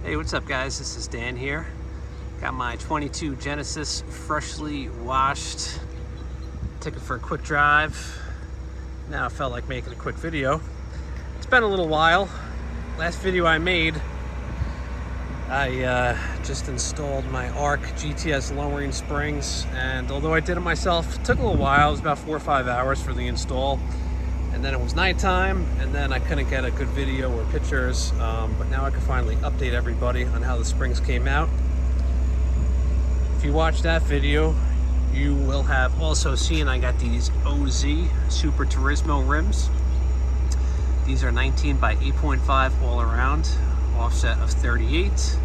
Hey, what's up guys? This is Dan here. Got my 22 Genesis freshly washed. Took it for a quick drive. Now I felt like making a quick video. It's been a little while. Last video I made, I just installed my ARC GTS lowering springs, and although I did it myself, it took a little while. It was about 4 or 5 hours for the install. And then it was nighttime, and then I couldn't get a good video or pictures, but now I can finally update everybody on how the springs came out. If you watch that video, you will have also seen I got these OZ Super Turismo rims. These are 19 by 8.5 all around, offset of 38.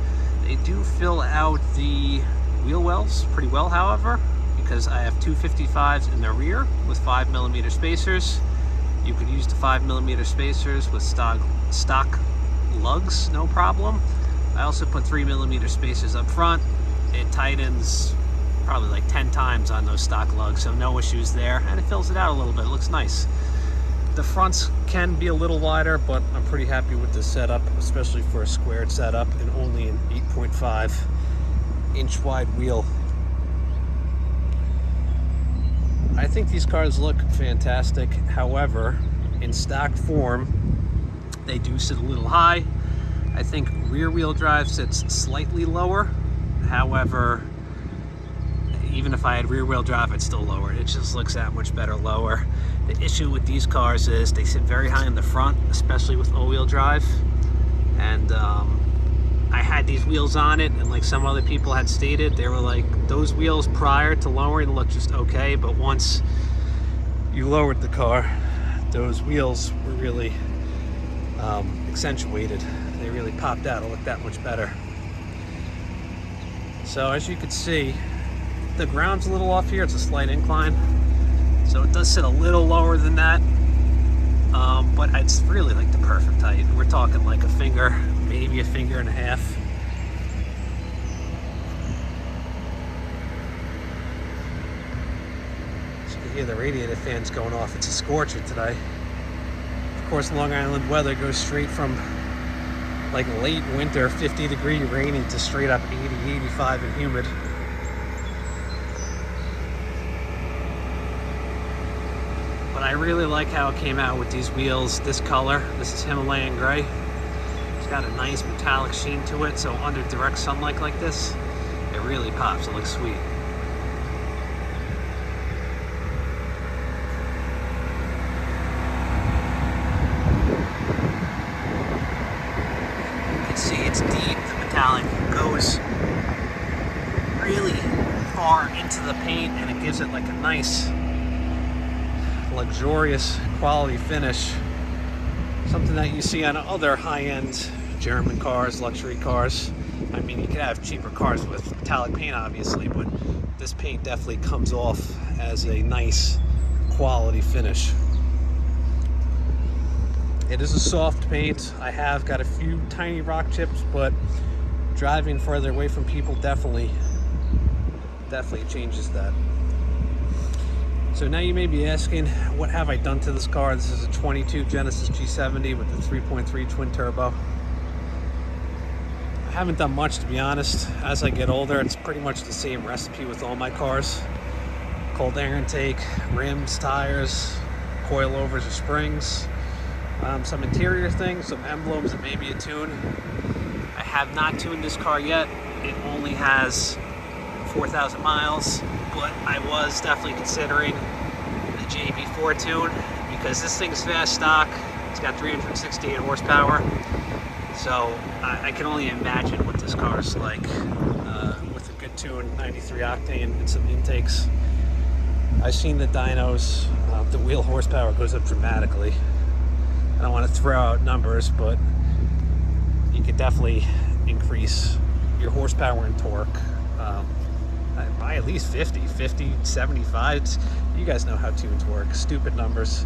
They do fill out the wheel wells pretty well, however, because I have 255s in the rear with 5mm spacers. You could use the 5mm spacers with stock lugs, no problem. I also put 3mm spacers up front. It tightens probably like 10 times on those stock lugs, so no issues there. And it fills it out a little bit, it looks nice. The fronts can be a little wider, but I'm pretty happy with this setup, especially for a squared setup and only an 8.5 inch wide wheel. I think these cars look fantastic. However, in stock form, they do sit a little high. I think rear wheel drive sits slightly lower. However, even if I had rear wheel drive, I'd still lower it. It just looks that much better lower. The issue with these cars is they sit very high in the front, especially with all-wheel drive. And I had these wheels on it, and like some other people had stated, they were like, those wheels prior to lowering looked just okay, but once you lowered the car, those wheels were really accentuated. They really popped out. It looked that much better. So as you can see, the ground's a little off here. It's a slight incline, so it does sit a little lower than that, but it's really like the perfect height. We're talking like a finger, maybe a finger and a half. So you can hear the radiator fans going off. It's a scorcher today. Of course, Long Island weather goes straight from like late winter 50-degree rainy to straight up 80, 85 and humid. But I really like how it came out with these wheels, this color. This is Himalayan gray. It's got a nice metallic sheen to it, so under direct sunlight like this, it really pops. It looks sweet. You can see it's deep, the metallic goes really far into the paint, and it gives it like a nice luxurious quality finish, something that you see on other high-end German cars, luxury cars. I mean, you can have cheaper cars with metallic paint obviously, but this paint definitely comes off as a nice quality finish. It is a soft paint. I have got a few tiny rock chips, but driving further away from people definitely changes that. So now you may be asking, what have I done to this car? This is a 22 Genesis G70 with the 3.3 twin turbo. I haven't done much, to be honest. As I get older, it's pretty much the same recipe with all my cars. Cold air intake, rims, tires, coilovers or springs, some interior things, some emblems, and maybe a tune. I have not tuned this car yet. It only has 4,000 miles. But I was definitely considering the JB4 tune because this thing's fast stock. It's got 368 horsepower, so I can only imagine what this car is like with a good tune, 93 octane and some intakes. I've seen the dynos, the wheel horsepower goes up dramatically. I don't want to throw out numbers, but you could definitely increase your horsepower and torque by at least 50, 75. You guys know how tunes work. Stupid numbers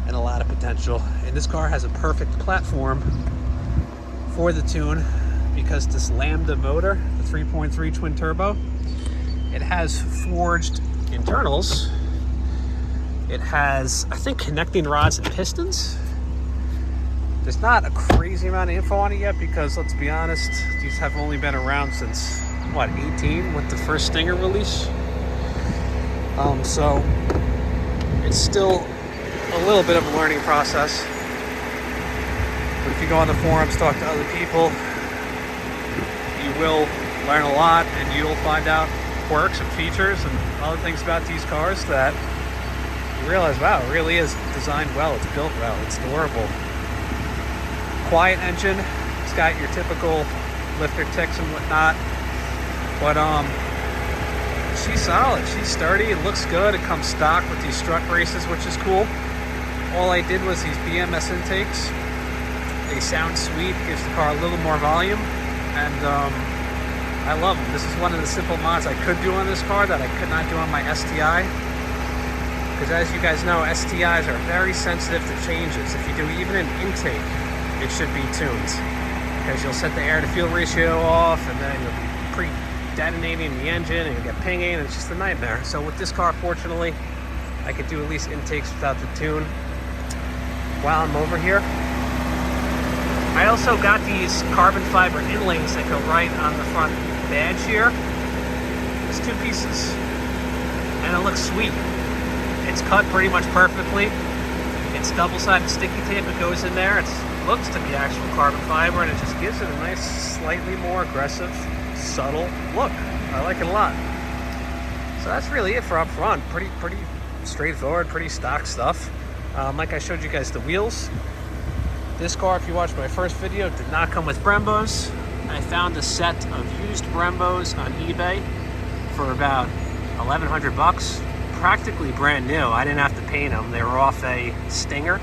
and a lot of potential. And this car has a perfect platform for the tune because this Lambda motor, the 3.3 twin turbo, it has forged internals. It has, I think, connecting rods and pistons. There's not a crazy amount of info on it yet because, let's be honest, these have only been around since, what, 18 with the first Stinger release. So it's still a little bit of a learning process. But if you go on the forums, talk to other people, you will learn a lot, and you'll find out quirks and features and other things about these cars that you realize, wow, it really is designed well, it's built well, it's durable. Quiet engine, it's got your typical lifter ticks and whatnot, but she's solid, she's sturdy, it looks good, it comes stock with these strut braces, which is cool. All I did was these Bms Intakes. They sound sweet, gives the car a little more volume, and I love them. This is one of the simple mods I could do on this car that I could not do on my STI, because as you guys know, STIs are very sensitive to changes. If you do even an intake, it should be tuned, because you'll set the air to fuel ratio off, and then you'll be pre-detonating the engine, and you'll get pinging, and it's just a nightmare. So with this car, fortunately, I could do at least intakes without the tune. While I'm over here, I also got these carbon fiber inlays that go right on the front badge here. It's 2 pieces, and it looks sweet. It's cut pretty much perfectly. It's double-sided sticky tape that goes in there. It looks to be actual carbon fiber, and it just gives it a nice, slightly more aggressive, subtle look. I like it a lot. So that's really it for up front. Pretty straightforward, pretty stock stuff. Like I showed you guys the wheels. This car, if you watched my first video, did not come with Brembos. I found a set of used Brembos on eBay for about 1,100 bucks. Practically brand new. I didn't have to paint them. They were off a Stinger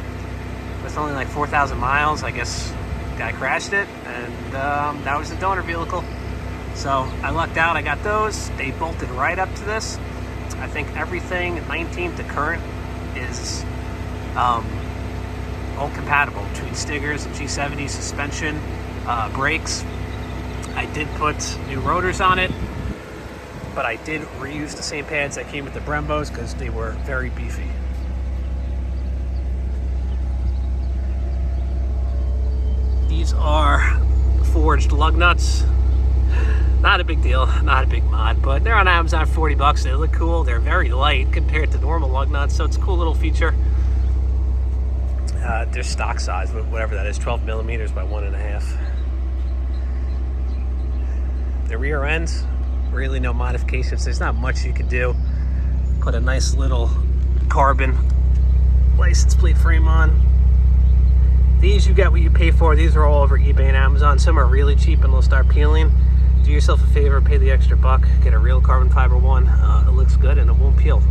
with only like 4,000 miles. I guess the guy crashed it, and that was the donor vehicle. So I lucked out. I got those. They bolted right up to this. I think everything 19 to current is all compatible between Stingers and G70 suspension, brakes. I did put new rotors on it, but I did reuse the same pads that came with the Brembos because they were very beefy. These are forged lug nuts. Not a big deal, not a big mod, but they're on Amazon for 40 bucks. They look cool. They're very light compared to normal lug nuts, so it's a cool little feature. They're stock size, whatever that is, 12 millimeters by 1.5. The rear end, really no modifications. There's not much you could do. Put a nice little carbon license plate frame on. These, you get what you pay for. These are all over eBay and Amazon. Some are really cheap and they'll start peeling. Do yourself a favor, pay the extra buck, get a real carbon fiber one. It looks good and it won't peel.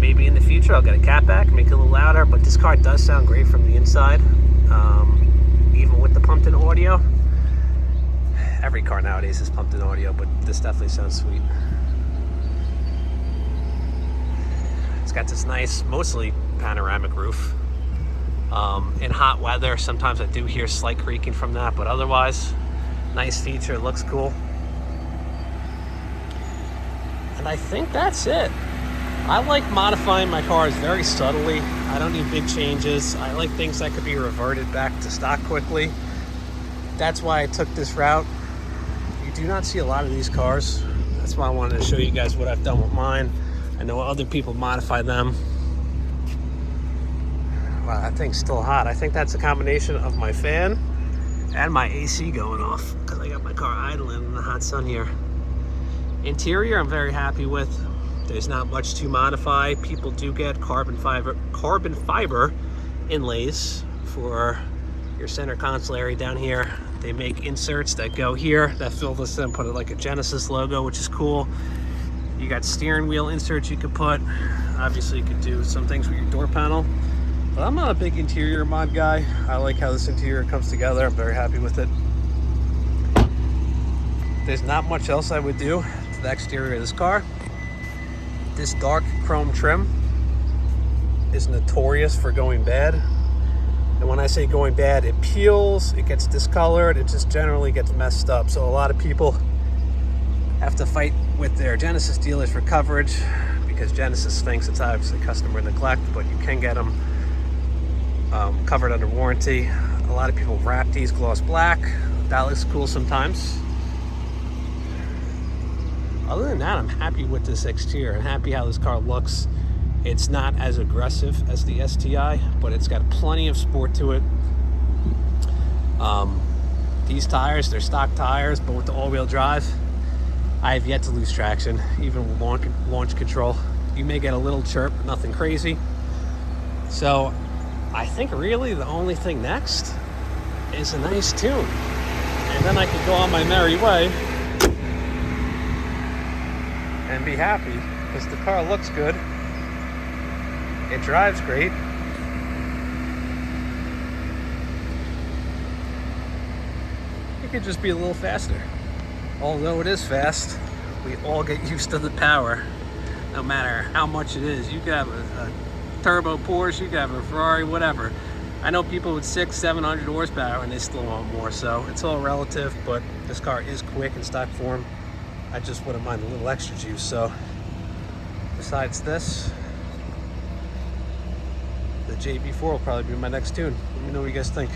Maybe in the future I'll get a catback, make it a little louder, but this car does sound great from the inside, even with the pumped-in audio. Every car nowadays is pumped-in audio, but this definitely sounds sweet. It's got this nice, mostly panoramic roof. In hot weather, sometimes I do hear slight creaking from that, but otherwise, nice feature, looks cool. And I think that's it. I like modifying my cars very subtly. I don't need big changes. I like things that could be reverted back to stock quickly. That's why I took this route. You do not see a lot of these cars. That's why I wanted to show you guys what I've done with mine. I know other people modify them. Wow, that thing's still hot. I think that's a combination of my fan and my AC going off because I got my car idling in the hot sun here. Interior, I'm very happy with. There's not much to modify. People do get carbon fiber inlays for your center console area down here. They make inserts that go here that fill this in, put it like a Genesis logo, which is cool. You got steering wheel inserts you could put. Obviously you could do some things with your door panel. But I'm not a big interior mod guy. I like how this interior comes together. I'm very happy with it. There's not much else I would do to the exterior of this car. This dark chrome trim is notorious for going bad. And when I say going bad, it peels, it gets discolored, it just generally gets messed up. So a lot of people have to fight with their Genesis dealers for coverage. because Genesis thinks it's obviously customer neglect, but you can get them covered under warranty. A lot of people wrap these gloss black. That looks cool sometimes. Other than that, I'm happy with this exterior. I'm happy how this car looks. It's not as aggressive as the STI, but it's got plenty of sport to it. These tires, they're stock tires, but with the all-wheel drive, I have yet to lose traction, even with launch control. You may get a little chirp, but nothing crazy. So I think really the only thing next is a nice tune. And then I can go on my merry way and be happy, because the car looks good. It drives great. It could just be a little faster. Although it is fast, we all get used to the power, no matter how much it is. You could have a turbo Porsche, you could have a Ferrari, whatever. I know people with 600-700 horsepower and they still want more, so it's all relative, but this car is quick in stock form. I just wouldn't mind a little extra juice. So besides this, the JB4 will probably be my next tune. Let me know what you guys think.